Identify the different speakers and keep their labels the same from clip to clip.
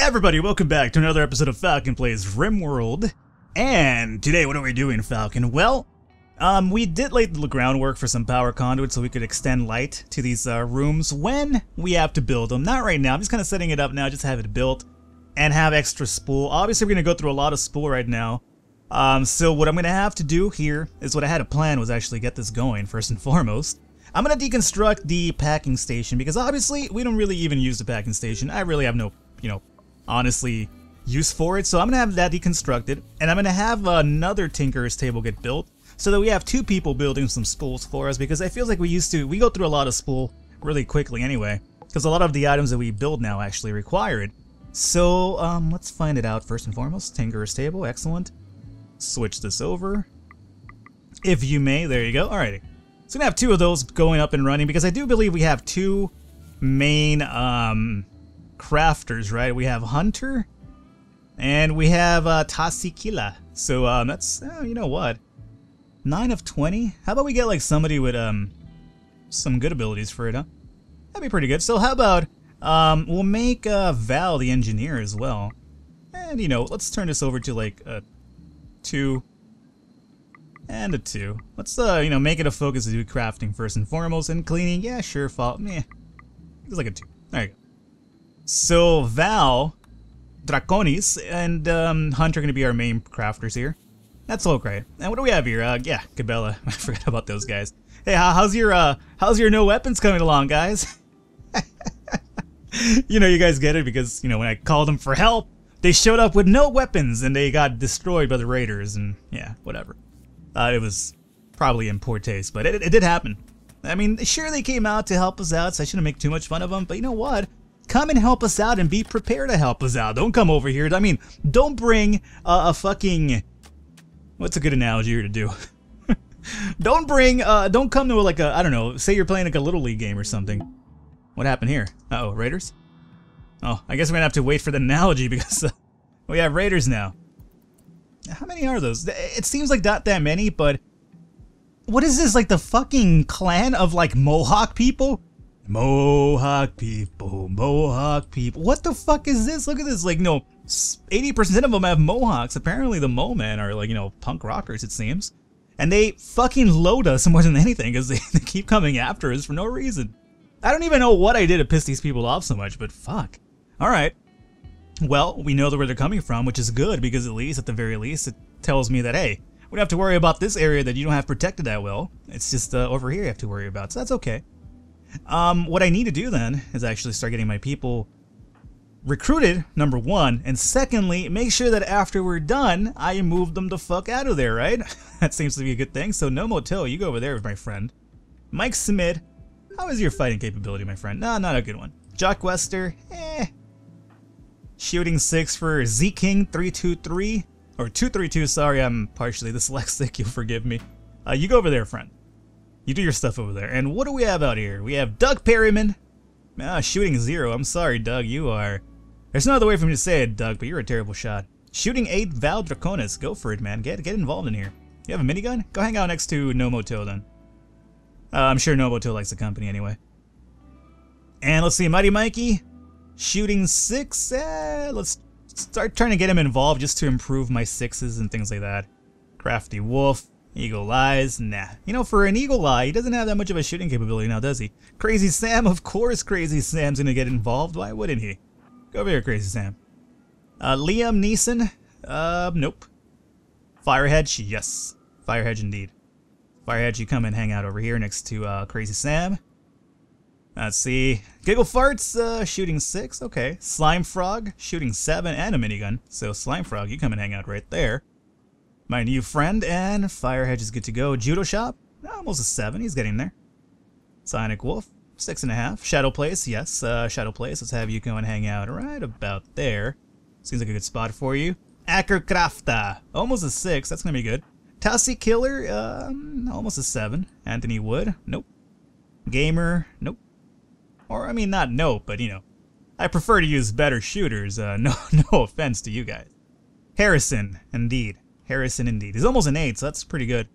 Speaker 1: Everybody, welcome back to another episode of Falcon Plays Rimworld. And today, what are we doing, Falcon? Well, we did lay the groundwork for some power conduits so we could extend light to these rooms when we have to build them. Not right now, I'm just kind of setting it up now, just have it built and have extra spool. Obviously, we're going to go through a lot of spool right now. So what I'm going to have to do here is what I had a plan was actually get this going first and foremost. I'm going to deconstruct the packing station because obviously we don't really even use the packing station. I really have no, honestly, use for it. So I'm going to have that deconstructed, and I'm going to have another tinkerer's table get built so that we have two people building some spools for us, because I feel like we go through a lot of spool really quickly anyway, because a lot of the items that we build now actually require it. So let's find it out first and foremost. Tinkerer's table, excellent. Switch this over, if you may. There you go. Alrighty. So I'm going to have two of those going up and running because I do believe we have two main crafters, right? We have Hunter and we have Tasikila. So that's, you know what? 9 of 20? How about we get like somebody with some good abilities for it, huh? That'd be pretty good. So how about we'll make Val the engineer as well. And let's turn this over to like a 2 and a 2. Let's make it a focus to do crafting first and foremost, and cleaning, yeah, sure, meh. It's like a 2. There you go. So Val, Draconis, and Hunter are gonna be our main crafters here. That's all great. And what do we have here? Yeah, Cabela. I forgot about those guys. Hey, how's your no weapons coming along, guys? You guys get it because when I called them for help, they showed up with no weapons and they got destroyed by the raiders, and yeah, whatever. It was probably in poor taste, but it did happen. I mean, sure, they came out to help us out, so I shouldn't make too much fun of them, but you know what? Come and help us out and be prepared to help us out. Don't come over here. I mean, don't bring a fucking... What's a good analogy here to do? Don't come to like a, I don't know, say you're playing like a Little League game or something. What happened here? Uh-oh, raiders? Oh, I guess we're gonna have to wait for the analogy because we have raiders now. How many are those? It seems like not that many, but what is this, like the fucking clan of like Mohawk people? Mohawk people, Mohawk people. What the fuck is this? Look at this, like, 80% of them have Mohawks. Apparently the Mo-Men are like, punk rockers, it seems. And they fucking load us more than anything because they keep coming after us for no reason. I don't even know what I did to piss these people off so much, but fuck. Alright. Well, we know where they're coming from, which is good because at the very least, it tells me that, hey, we don't have to worry about this area that you don't have protected that well. It's just over here you have to worry about, so that's okay. What I need to do then is actually start getting my people recruited, number one, and secondly, make sure that after we're done, I move them the fuck out of there, right? That seems to be a good thing. So no motel, you go over there with my friend. Mike Smith, how is your fighting capability, my friend? No, not a good one. Jock Wester, Shooting 6 for Z-King 323, or 232, sorry, I'm partially dyslexic, you'll forgive me. You go over there, friend. You do your stuff over there. And what do we have out here? We have Doug Perryman. Shooting 0, I'm sorry, Doug, you are... There's no other way for me to say it, Doug, but you're a terrible shot. Shooting 8, Val Draconis, go for it, man, get involved in here. You have a minigun? Go hang out next to Nomoto then. I'm sure Nomoto likes the company anyway. And let's see, Mighty Mikey. Shooting 6, let's start trying to get him involved just to improve my 6s and things like that. Crafty Wolf, Eagle Eyes, nah. For an Eagle Eye, he doesn't have that much of a shooting capability now, does he? Crazy Sam, of course Crazy Sam's gonna get involved, why wouldn't he? Go over here, Crazy Sam. Liam Neeson, nope. Firehedge, yes. Firehedge indeed. Firehedge, you come and hang out over here next to Crazy Sam. Let's see. Giggle Farts, shooting 6, okay. Slime Frog, shooting 7 and a minigun. So Slime Frog, you come and hang out right there. My new friend, and Firehedge is good to go. Judo Shop, almost a 7, he's getting there. Sonic Wolf, 6.5. Shadow Place, yes, Shadow Place, let's have you go and hang out right about there. Seems like a good spot for you. Ackerkrafta, almost a 6, that's gonna be good. Tassie Killer, almost a 7. Anthony Wood, nope. Gamer, nope. Or, I mean, not nope, but I prefer to use better shooters, no offense to you guys. Harrison, indeed. Harrison, indeed. He's almost an 8, so that's pretty good.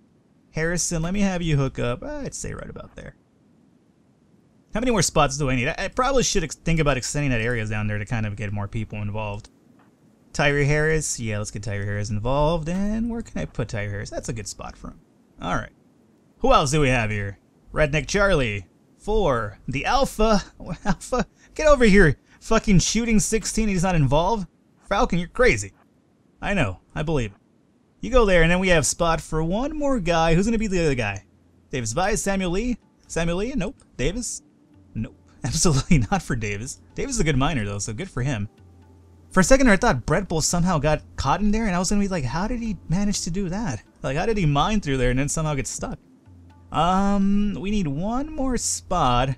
Speaker 1: Harrison, let me have you hook up, I'd say right about there. How many more spots do I need? I probably should think about extending that area down there to kind of get more people involved. Tyree Harris. Yeah, let's get Tyree Harris involved. And where can I put Tyree Harris? That's a good spot for him. Alright. Who else do we have here? Redneck Charlie. 4. The Alpha. Alpha? Get over here. Fucking shooting 16. He's not involved? Falcon, you're crazy. I know. I believe it. You go there, and then we have spot for one more guy. Who's going to be the other guy? Davis Vice? Samuel Lee? Samuel Lee? Nope. Davis? Nope. Absolutely not for Davis. Davis is a good miner, though, so good for him. For a second, I thought Brett Bull somehow got caught in there, and I was going to be like, how did he manage to do that? Like, how did he mine through there and then somehow get stuck? We need one more spot.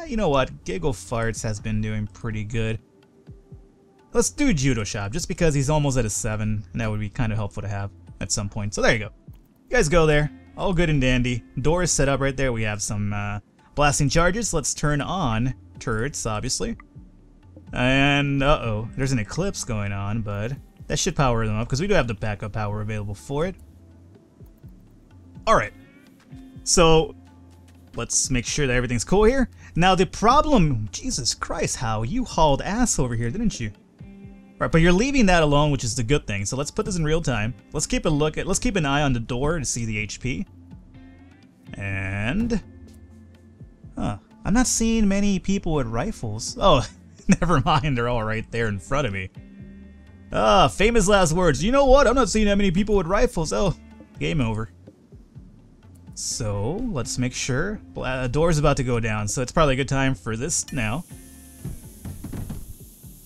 Speaker 1: You know what? Giggle Farts has been doing pretty good. Let's do Judo Shop, just because he's almost at a 7, and that would be kind of helpful to have at some point. So there you go. You guys go there. All good and dandy. Door is set up right there. We have some blasting charges. Let's turn on turrets, obviously. And, uh-oh, there's an eclipse going on, but that should power them up, because we do have the backup power available for it. Alright. So, let's make sure that everything's cool here. Now, the problem... Jesus Christ, How you hauled ass over here, didn't you? Alright, but you're leaving that alone, which is the good thing. So let's put this in real time. Let's keep an eye on the door to see the HP. And... Huh. I'm not seeing many people with rifles. Oh... Never mind, they're all right there in front of me. Famous last words. You know what? I'm not seeing that many people with rifles. Oh, game over. So, let's make sure. Door's about to go down, so it's probably a good time for this now.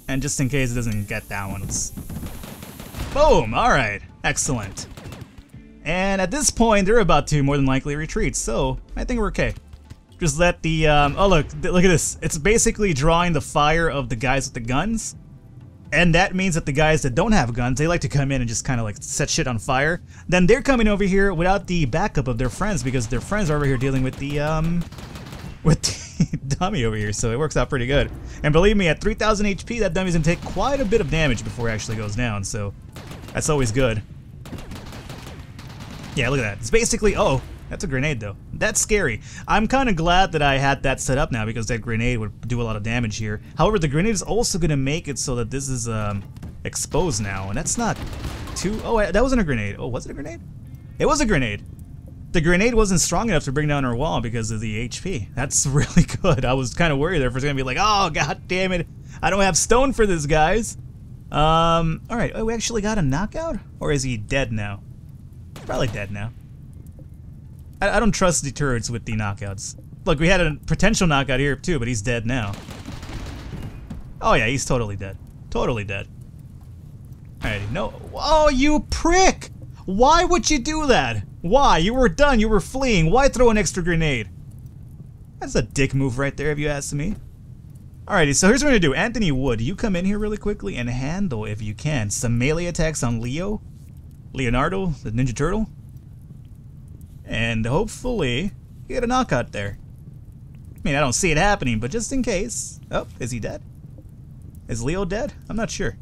Speaker 1: And just in case it doesn't get that one, let's... Boom! Alright, excellent. And at this point, they're about to more than likely retreat, so I think we're okay. Just let the, oh look at this. It's basically drawing the fire of the guys with the guns. And that means that the guys that don't have guns, they like to come in and just kind of like set shit on fire. Then they're coming over here without the backup of their friends because their friends are over here dealing with the dummy over here. So it works out pretty good. And believe me, at 3000 HP, that dummy's gonna take quite a bit of damage before it actually goes down. So that's always good. Yeah, look at that. It's basically, oh. That's a grenade, though. That's scary. I'm kind of glad that I had that set up now because that grenade would do a lot of damage here. However, the grenade is also going to make it so that this is exposed now, and that's not too... Oh, that wasn't a grenade. Oh, was it a grenade? It was a grenade. The grenade wasn't strong enough to bring down our wall because of the HP. That's really good. I was kind of worried there for it's going to be like, oh, god damn it. I don't have stone for this, guys. Alright. Oh, we actually got a knockout? Or is he dead now? Probably dead now. I don't trust the turrets with the knockouts. Look, we had a potential knockout here too, but he's dead now. Oh yeah, he's totally dead. Totally dead. Alrighty, no. Oh, you prick! Why would you do that? Why? You were done, you were fleeing. Why throw an extra grenade? That's a dick move right there, if you ask me. Alrighty, so here's what we're gonna do. Anthony Wood, you come in here really quickly and handle, if you can, some melee attacks on Leonardo, the Ninja Turtle. And hopefully, you get a knockout there. I mean, I don't see it happening, but just in case. Oh, is he dead? Is Leo dead? I'm not sure.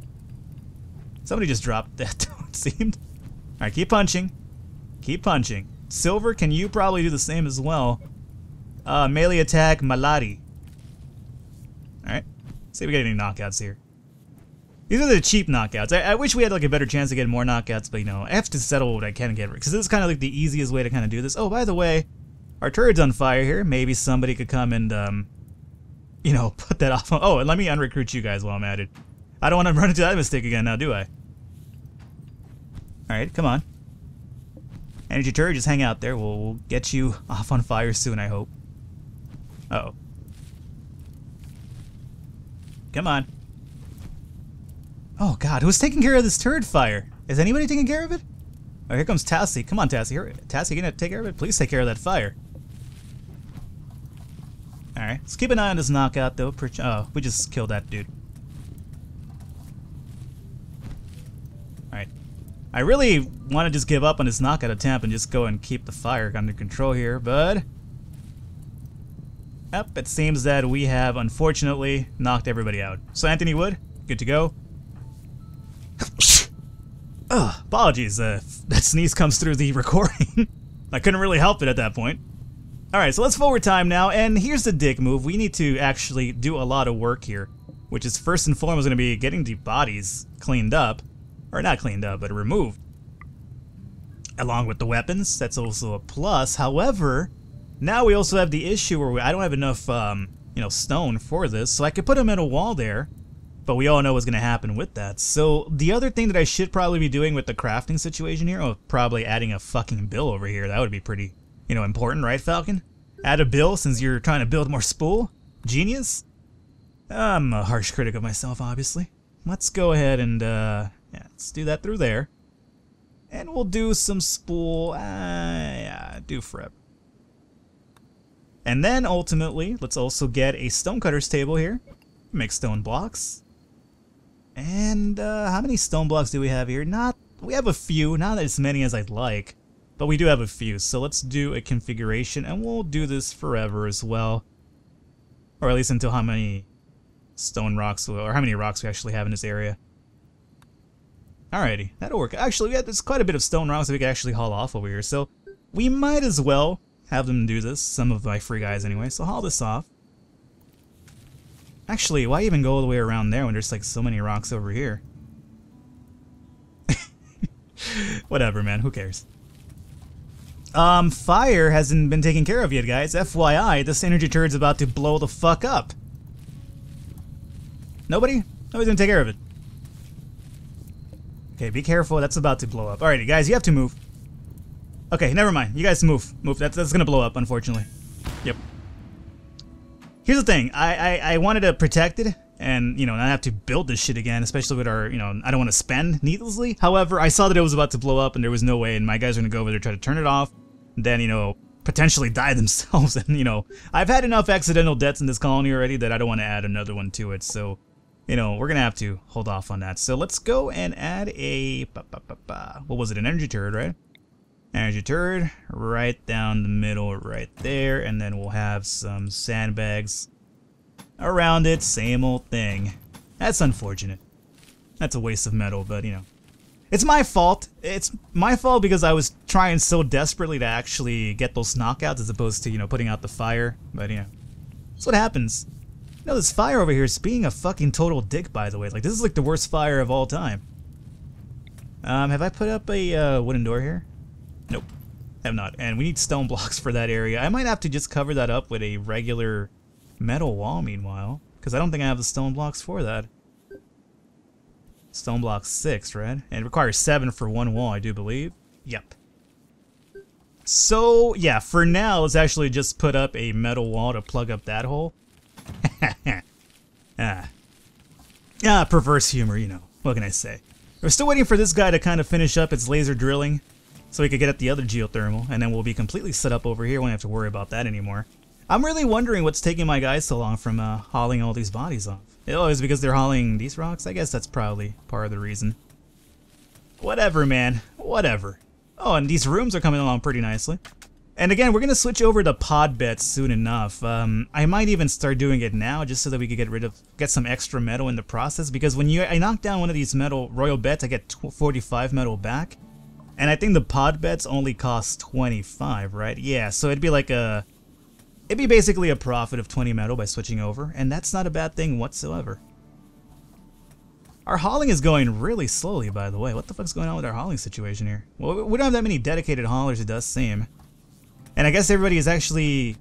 Speaker 1: Somebody just dropped that, it seemed. Alright, keep punching. Keep punching. Silver, can you probably do the same as well? Melee attack, Malari. Alright, see if we get any knockouts here. These are the cheap knockouts. I wish we had like a better chance to get more knockouts, but you know, I have to settle what I can get, because this is kind of like the easiest way to kind of do this. Oh, by the way, our turret's on fire here. Maybe somebody could come and, you know, put that off. Oh, and let me unrecruit you guys while I'm at it. I don't want to run into that mistake again now, do I? Alright, come on. Energy turret, just hang out there. We'll get you off on fire soon, I hope. Uh-oh. Come on. Oh god, who's taking care of this turret fire? Is anybody taking care of it? Oh, here comes Tassie. Come on, Tassie. Here, Tassie, gonna take care of it? Please take care of that fire. Alright, let's keep an eye on this knockout, though. Oh, we just killed that dude. Alright. I really want to just give up on this knockout attempt and just go and keep the fire under control here, but... Yep, it seems that we have, unfortunately, knocked everybody out. So, Anthony Wood, good to go. Apologies, that sneeze comes through the recording. I couldn't really help it at that point. Alright, so let's forward time now, and here's the dick move. We need to actually do a lot of work here, which is first and foremost going to be getting the bodies cleaned up. Or not cleaned up, but removed. Along with the weapons, that's also a plus. However, now we also have the issue where I don't have enough, you know, stone for this, so I could put a metal wall there, but we all know what's going to happen with that. So the other thing that I should probably be doing with the crafting situation here, oh, probably adding a fucking bill over here. That would be pretty, you know, important, right, Falcon? Add a bill since you're trying to build more spool? Genius? I'm a harsh critic of myself, obviously. Let's go ahead and, yeah, let's do that through there. And we'll do some spool, yeah, do forever. And then, ultimately, let's also get a stonecutter's table here. Make stone blocks. And, how many stone blocks do we have here? We have a few, not as many as I'd like. But we do have a few, so let's do a configuration, and we'll do this forever as well. Or at least until how many stone rocks, or how many rocks we actually have in this area. Alrighty, that'll work. Actually, there's quite a bit of stone rocks that we can actually haul off over here, so we might as well have them do this. Some of my free guys anyway, so haul this off. Actually, why even go all the way around there when there's like so many rocks over here? Whatever, man, who cares? Fire hasn't been taken care of yet, guys. FYI, this energy turret's about to blow the fuck up. Nobody's gonna take care of it. Okay, be careful, that's about to blow up. Alrighty, guys, you have to move. Okay, never mind. You guys move. Move. That's gonna blow up, unfortunately. Yep. Here's the thing. I wanted to protect it and, you know, not have to build this shit again, especially with our, you know, I don't want to spend needlessly. However, I saw that it was about to blow up and there was no way, and my guys are gonna go over there, try to turn it off, then, you know, potentially die themselves. And, you know, I've had enough accidental deaths in this colony already that I don't want to add another one to it. So, you know, we're gonna have to hold off on that. So let's go and add a, what was it, an energy turret, right? Energy turret right down the middle right there, and then we'll have some sandbags around it. Same old thing. That's unfortunate. That's a waste of metal, but, you know. It's my fault. It's my fault because I was trying so desperately to actually get those knockouts as opposed to, you know, putting out the fire. But, you know, that's what happens. You know, this fire over here is being a fucking total dick, by the way. Like, this is like the worst fire of all time. Have I put up a wooden door here? Nope, have not. And we need stone blocks for that area. I might have to just cover that up with a regular metal wall meanwhile, because I don't think I have the stone blocks for that. Stone block 6, right? And it requires 7 for one wall, I do believe. Yep. So, yeah, for now, let's actually just put up a metal wall to plug up that hole. Perverse humor, you know. What can I say? We're still waiting for this guy to kind of finish up its laser drilling, so we could get at the other geothermal, and then we'll be completely set up over here. Won't have to worry about that anymore. I'm really wondering what's taking my guys so long from hauling all these bodies off. Oh, is it because they're hauling these rocks? I guess that's probably part of the reason. Whatever, man. Whatever. Oh, and these rooms are coming along pretty nicely. And again, we're going to switch over to pod bets soon enough. I might even start doing it now just so that we could get some extra metal in the process, because when I knock down one of these metal royal bets, I get 45 metal back. And I think the pod bets only cost 25, right? Yeah, so it'd be like it'd be basically a profit of 20 metal by switching over, and that's not a bad thing whatsoever. Our hauling is going really slowly, by the way. What the fuck's going on with our hauling situation here? Well, we don't have that many dedicated haulers, it does seem. And I guess everybody is actually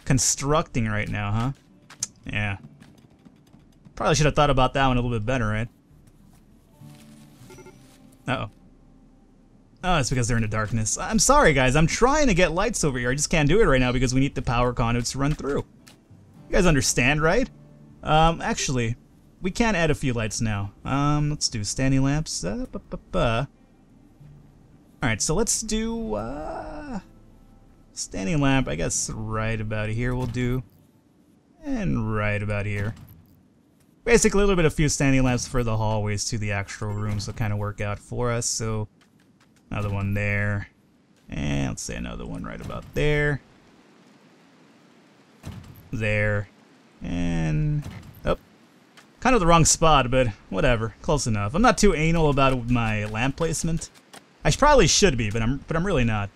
Speaker 1: constructing right now, huh? Yeah. Probably should have thought about that one a little bit better, right? Uh-oh. Oh, it's because they're in the darkness. I'm sorry, guys. I'm trying to get lights over here. I just can't do it right now because we need the power conduits to run through. You guys understand, right? Actually, we can add a few lights now. Let's do standing lamps. Alright, so let's do, standing lamp, I guess right about here we'll do. And right about here. Basically, a little bit of few standing lamps for the hallways to the actual rooms will kind of work out for us, so... Another one there. And let's say another one right about there. There. And... Oh. Kind of the wrong spot, but whatever. Close enough. I'm not too anal about my lamp placement. I probably should be, but I'm really not.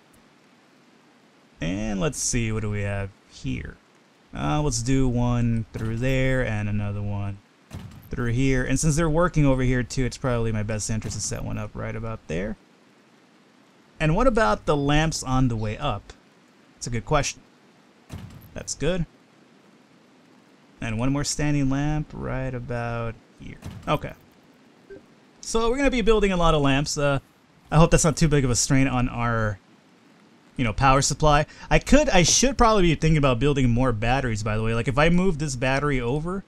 Speaker 1: And let's see, what do we have here? Let's do one through there and another one through here. And since they're working over here too, it's probably my best interest to set one up right about there. And what about the lamps on the way up? That's a good question. That's good. And one more standing lamp right about here. Okay. So we're going to be building a lot of lamps. I hope that's not too big of a strain on our, power supply. I should probably be thinking about building more batteries, by the way. Like if I move this battery over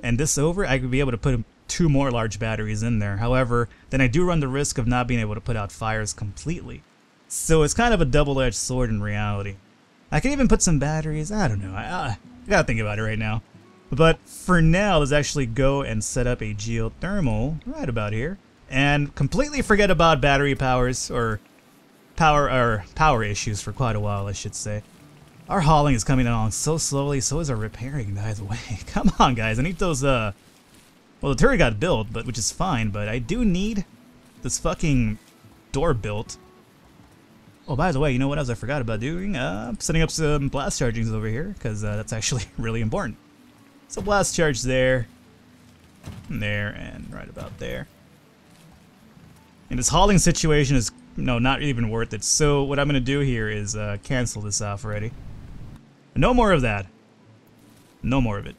Speaker 1: and this over, I could be able to put 2 more large batteries in there. However, then I do run the risk of not being able to put out fires completely. So it's kind of a double-edged sword in reality. I could even put some batteries. I don't know. I gotta think about it right now. But for now, let's actually go and set up a geothermal right about here. And completely forget about battery powers or power issues for quite a while, I should say. Our hauling is coming along so slowly, so is our repairing, by the way. Come on, guys. I need those, well, the turret got built, which is fine, but I do need this fucking door built. Oh, by the way, you know what else I forgot about doing? Setting up some blast chargings over here, because that's actually really important. So blast charge there, and right about there. And this hauling situation is, not even worth it. So what I'm going to do here is cancel this off already. No more of that. No more of it.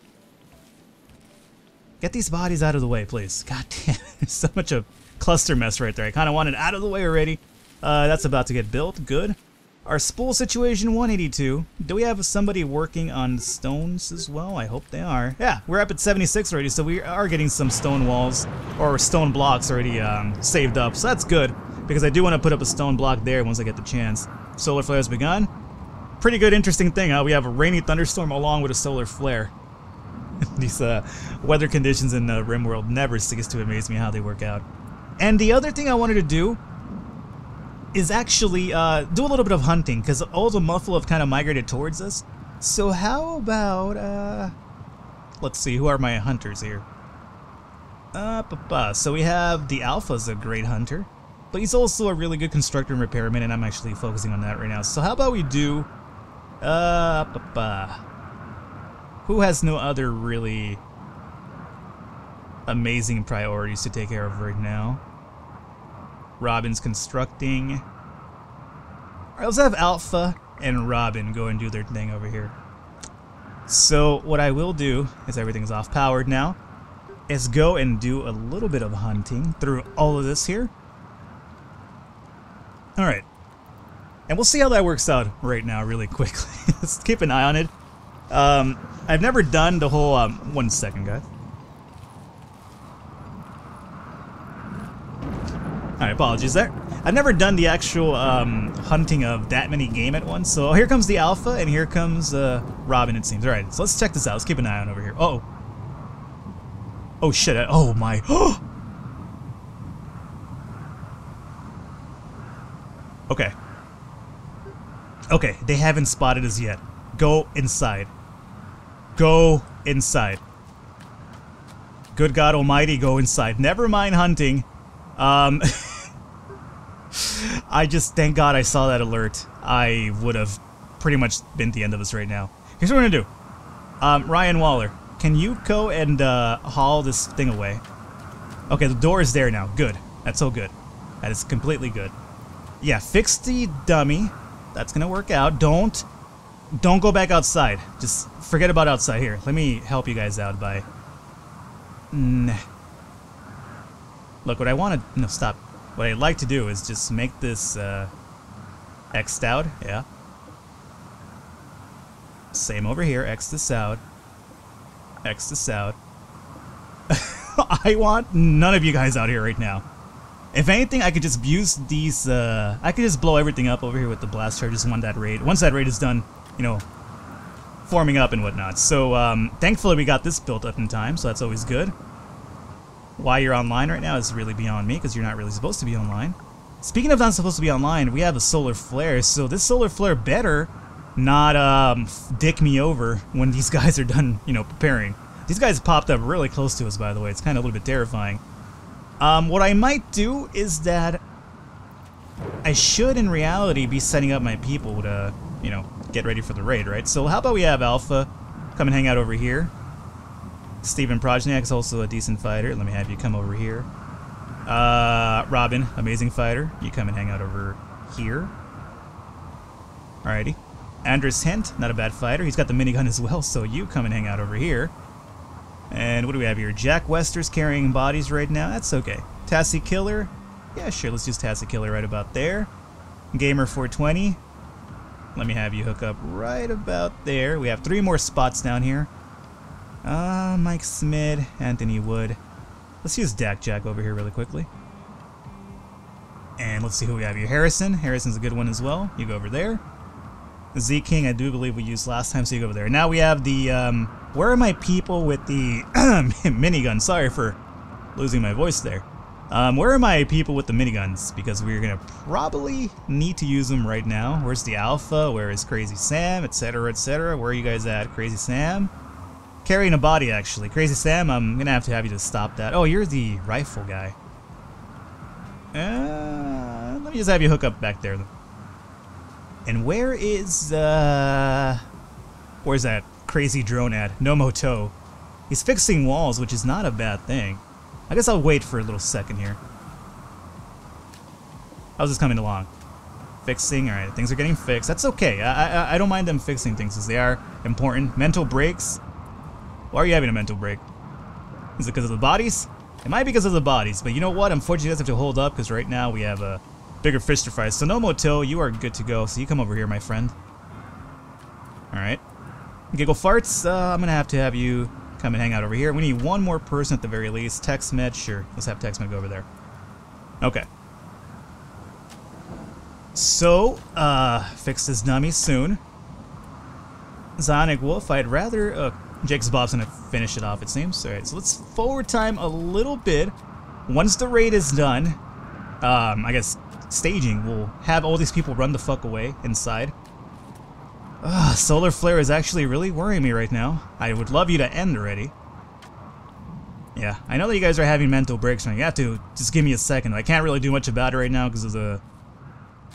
Speaker 1: Get these bodies out of the way, please. God damn, there's so much of cluster mess right there. I kind of want it out of the way already. That's about to get built. Good. Our spool situation, 182. Do we have somebody working on stones as well? I hope they are. Yeah, we're up at 76 already, so we are getting some stone walls or stone blocks already saved up. So that's good, because I do want to put up a stone block there once I get the chance. Solar flare has begun. Pretty good, interesting thing, huh? We have a rainy thunderstorm along with a solar flare. These weather conditions in Rimworld never cease to amaze me how they work out. And the other thing I wanted to do is actually do a little bit of hunting, because all the muffle have kind of migrated towards us. So how about, let's see, who are my hunters here? So we have the Alpha's a great hunter, but he's also a really good constructor and repairman, and I'm actually focusing on that right now. So how about we do, who has no other really amazing priorities to take care of right now? Robin's constructing. Alright, let's have Alpha and Robin go and do their thing over here. So what I will do, is everything's off powered now, is go and do a little bit of hunting through all of this here. Alright. And we'll see how that works out right now really quickly. Let's keep an eye on it. I've never done the whole, 1 second, guys. Alright, apologies there. I've never done the actual hunting of that many game at once. So here comes the Alpha, and here comes Robin, it seems. Alright, so let's check this out. Let's keep an eye on over here. Uh-oh. Oh, shit. Oh, my. Okay. Okay, they haven't spotted us yet. Go inside. Go inside. Good God Almighty, go inside. Never mind hunting. I just, thank God I saw that alert. I would have pretty much been the end of us right now. Here's what we're gonna do. Ryan Waller, can you go and haul this thing away? Okay, the door is there now. Good. That's so good. That is completely good. Yeah, fix the dummy. That's gonna work out. Don't go back outside. Just forget about outside. Here, let me help you guys out by... Look, what I want to... No, stop. What I'd like to do is just make this X'd out. Yeah. Same over here. X this out. X this out. I want none of you guys out here right now. If anything, I could just use these, I could just blow everything up over here with the blast charges once that raid is done, forming up and whatnot. So, thankfully we got this built up in time, so that's always good. Why you're online right now is really beyond me, because you're not really supposed to be online. Speaking of not supposed to be online, we have a solar flare, so this solar flare better not, dick me over when these guys are done, preparing. These guys popped up really close to us, by the way. It's kind of a little bit terrifying. What I might do is that I should, in reality, be setting up my people to you know, get ready for the raid, right? So how about we have Alpha come and hang out over here. Steven Projniak's also a decent fighter. Let me have you come over here. Robin, amazing fighter. You come and hang out over here. Alrighty. Andres Hint, not a bad fighter. He's got the minigun as well, so you come and hang out over here. And what do we have here? Jack Wester's carrying bodies right now. That's okay. Tassie Killer. Yeah, sure. Let's use Tassie Killer right about there. Gamer 420. Let me have you hook up right about there. We have 3 more spots down here. Mike Smith, Anthony Wood. Let's use Dak Jack over here really quickly. And let's see who we have here. Harrison. Harrison's a good one as well. You go over there. Z King, I do believe we used last time, so you go over there. Now we have the, where are my people with the minigun? Sorry for losing my voice there. Where are my people with the miniguns? Because we're gonna probably need to use them right now. Where's the Alpha? Where is Crazy Sam? Etc, etc. Where are you guys at? Crazy Sam? Carrying a body, actually. Crazy Sam, I'm gonna have you to stop that. Oh, you're the rifle guy. Let me just have you hook up back there. And where is, where's that crazy drone at? Nomoto. He's fixing walls, which is not a bad thing. I guess I'll wait for a little second here. How's this coming along? Fixing, alright, things are getting fixed. That's okay. I don't mind them fixing things as they are important. Mental breaks. Why are you having a mental break? Is it because of the bodies? It might be because of the bodies, but you know what? Unfortunately, you guys have to hold up because right now we have a bigger fish to fry. So Nomoto, you are good to go. So you come over here, my friend. Alright. Giggle Farts, I'm gonna have you come and hang out over here. We need 1 more person at the very least. TextMed, sure. Let's have TextMed go over there. Okay. So, fix this dummy soon. Zonic Wolf, I'd rather, Jake's Bob's gonna finish it off, it seems. Alright, so let's forward time a little bit. Once the raid is done, I guess staging, we'll have all these people run the fuck away inside. Solar Flare is actually really worrying me right now. I would love you to end already. Yeah, I know that you guys are having mental breaks right now. You have to just give me a second. I can't really do much about it right now because of the,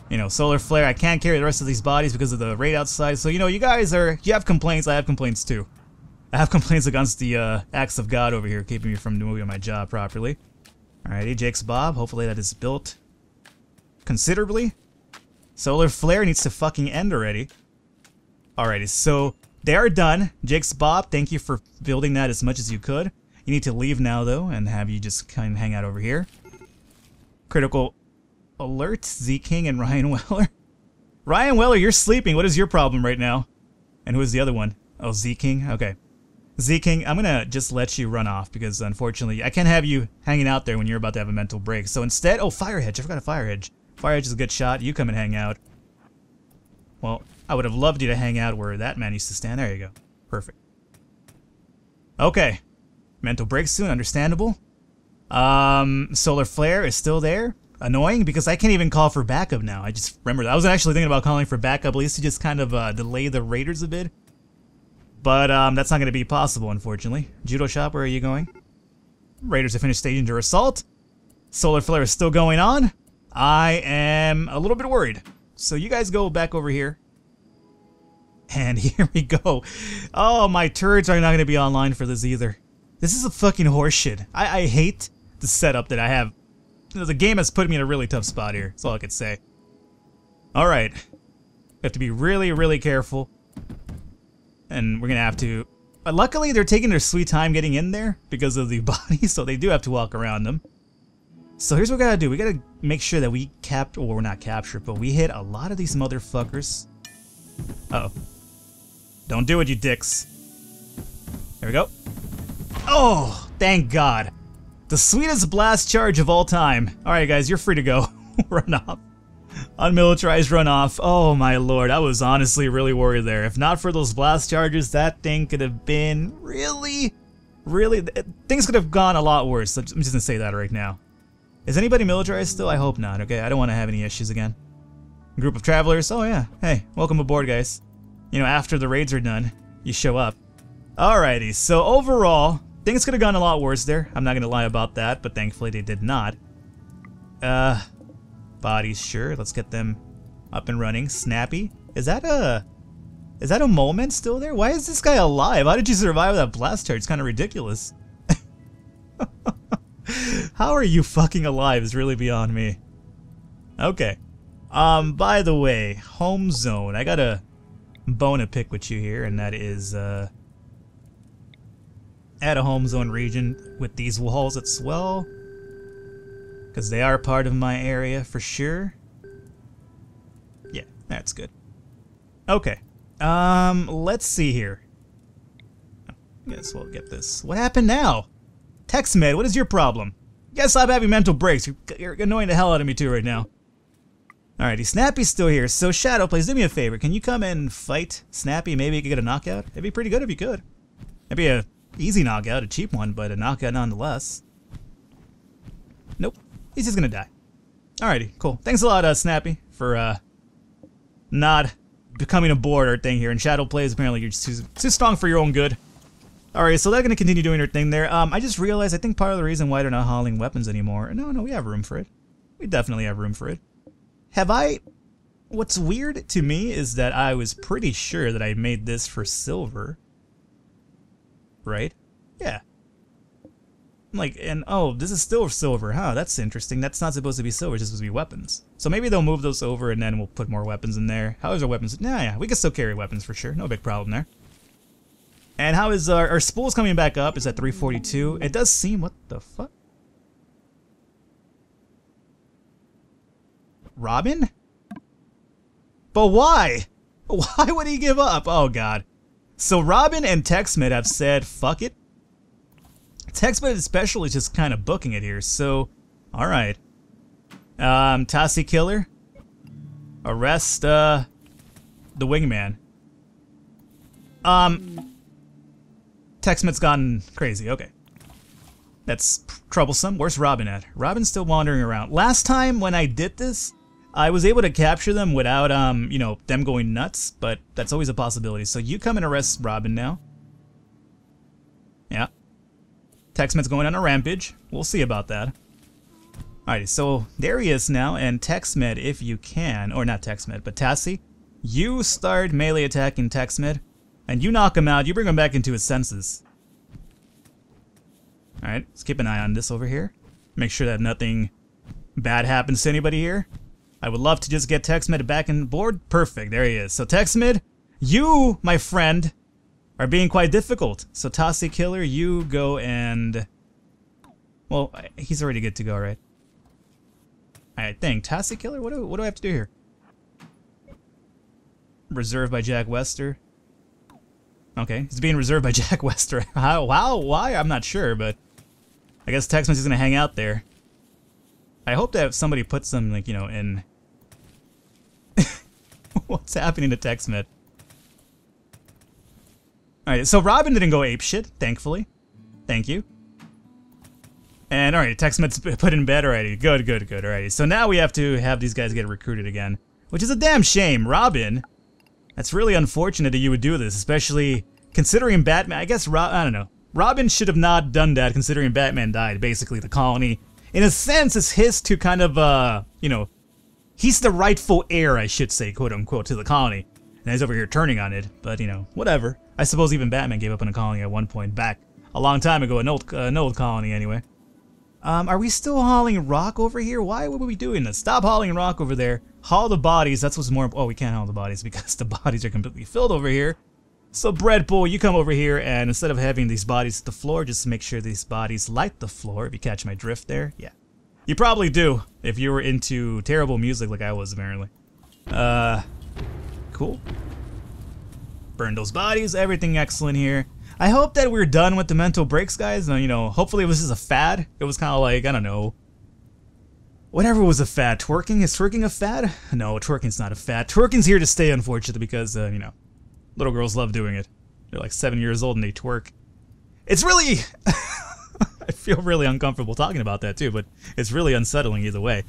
Speaker 1: you know, Solar Flare. I can't carry the rest of these bodies because of the raid outside. So, you know, you have complaints. I have complaints too. I have complaints against the acts of God over here keeping me from doing my job properly. Alrighty, Jake's Bob. Hopefully that is built considerably. Solar Flare needs to fucking end already. Alrighty, so they are done. Jake's Bob, thank you for building that as much as you could. You need to leave now, though, and have you just kind of hang out over here. Critical Alert, Z King and Ryan Weller. Ryan Weller, you're sleeping. What is your problem right now? And who is the other one? Oh, Z King? Okay. Z King, I'm gonna just let you run off because, unfortunately, I can't have you hanging out there when you're about to have a mental break. So instead, oh, Fire Hedge. I forgot a Fire Hedge. Fire Hedge is a good shot. You come and hang out. Well, I would have loved you to hang out where that man used to stand. There you go. Perfect. Okay. Mental break soon, understandable. Solar Flare is still there. Annoying because I can't even call for backup now. I just remembered that. I was actually thinking about calling for backup, at least to just kind of delay the raiders a bit. But that's not going to be possible, unfortunately. Judo Shop, where are you going? Raiders have finished staging their assault. Solar Flare is still going on. I am a little bit worried. So you guys go back over here. And here we go. Oh, my turrets are not going to be online for this either. This is a fucking horseshit. I hate the setup that I have. The game has put me in a really tough spot here. That's all I could say. Alright. We have to be really, really careful. And we're going to have to... luckily, they're taking their sweet time getting in there because of the bodies, so they do have to walk around them. So here's what we gotta do. We gotta make sure that we or we're not capture, but we hit a lot of these motherfuckers. Uh-oh. Don't do it, you dicks. There we go. Oh, thank God. The sweetest blast charge of all time. Alright, guys, you're free to go. Run off. Unmilitarized runoff. Oh, my lord. I was honestly really worried there. If not for those blast charges, that thing could have been really... Things could have gone a lot worse. I'm just gonna say that right now. Is anybody militarized still? I hope not, okay? I don't want to have any issues again. Group of travelers. Oh, yeah. Hey, welcome aboard, guys. You know, after the raids are done, you show up. Alrighty, so overall, things could have gone a lot worse there. I'm not gonna lie about that, but thankfully they did not. Bodies, sure. Let's get them up and running. Snappy. Is that a moleman still there? Why is this guy alive? How did you survive that blast charge? It's kind of ridiculous. How are you fucking alive is really beyond me. Okay. By the way, home zone. I got a bone to pick with you here, and that is, add a home zone region with these walls as well. Because they are part of my area for sure. Yeah, that's good. Okay. Let's see here. Guess we'll get this. What happened now? TextMed, what is your problem? You gotta stop having mental breaks. You're annoying the hell out of me too right now. Alrighty, Snappy's still here. So Shadow, please do me a favor. Can you come and fight Snappy? Maybe you could get a knockout? It'd be pretty good if you could. It'd be a easy knockout, a cheap one, but a knockout nonetheless. Nope. He's just gonna die. Alrighty, cool. Thanks a lot, Snappy, for, not becoming a board or thing here. And Shadow plays, apparently you're just too strong for your own good. Alright, so they're gonna continue doing their thing there. I just realized, I think part of the reason why they're not hauling weapons anymore... No, we have room for it. We definitely have room for it. What's weird to me is that I was pretty sure that I made this for silver. Right? Yeah. Like, and oh, this is still silver, huh? That's interesting. That's not supposed to be silver, it's just supposed to be weapons. So maybe they'll move those over and then we'll put more weapons in there. How is our weapons? Nah, yeah, we can still carry weapons for sure. No big problem there. And how is our spool's coming back up? Is at 342. It does seem, what the fuck? Robin? But why? Why would he give up? Oh god. So Robin and TextMed have said, fuck it. TextMed especially is just kind of booking it here, so alright. Tassie Killer. Arrest the wingman. TextMed's gone crazy, okay. That's troublesome. Where's Robin at? Robin's still wandering around. Last time when I did this, I was able to capture them without, you know, them going nuts, but that's always a possibility. So you come and arrest Robin now. Yeah. TextMed's going on a rampage. We'll see about that. Alrighty, so there he is now, and TextMed, if you can, or not TextMed, but Tassie, you start melee attacking TextMed, and you knock him out, you bring him back into his senses. Alright, let's keep an eye on this over here. Make sure that nothing bad happens to anybody here. I would love to just get TextMed back on board. Perfect, there he is. So TextMed, you, my friend, are being quite difficult. So Tassie Killer, you go and... Well, he's already good to go, right? I think. Tassie Killer, what do I have to do here? Reserved by Jack Wester. Okay, he's being reserved by Jack Wester. How, why? I'm not sure, but... I guess TextMed's just gonna hang out there. I hope that somebody puts them, like, you know, in... What's happening to TextMed? Alright, so Robin didn't go apeshit, thankfully. Thank you. And alright, TextMed's put in bed already. Good, alrighty. So now we have to have these guys get recruited again. Which is a damn shame. Robin, that's really unfortunate that you would do this, especially considering Batman. I guess, I don't know. Robin should have not done that considering Batman died, basically, the colony. In a sense, it's his to kind of, you know, he's the rightful heir, I should say, quote-unquote, to the colony. And he's over here turning on it, but, you know, whatever. I suppose even Batman gave up on a colony at one point back a long time ago, an old colony anyway. Are we still hauling rock over here? Why would we be doing this? Stop hauling rock over there. Haul the bodies, that's what's more... Oh, we can't haul the bodies because the bodies are completely filled over here. So Bread Bull, you come over here, and instead of having these bodies at the floor, just make sure these bodies light the floor, if you catch my drift there. Yeah. You probably do, if you were into terrible music like I was, apparently. Cool. Burn those bodies, everything excellent here. I hope that we're done with the mental breaks, guys. You know, hopefully it was just a fad. It was kind of like, I don't know. Whatever was a fad. Twerking? Is twerking a fad? No, twerking's not a fad. Twerking's here to stay, unfortunately, because, you know, little girls love doing it. They're like 7 years old and they twerk. It's really... I feel really uncomfortable talking about that too, but it's really unsettling either way.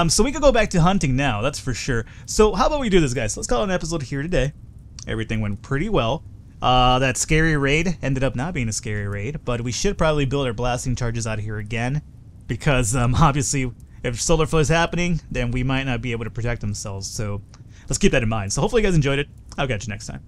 Speaker 1: So we could go back to hunting now, that's for sure. So how about we do this, guys? Let's call it an episode here today. Everything went pretty well. That scary raid ended up not being a scary raid, but we should probably build our blasting charges out here again. Because, obviously, if solar flow is happening, then we might not be able to protect themselves. So let's keep that in mind. So hopefully you guys enjoyed it. I'll catch you next time.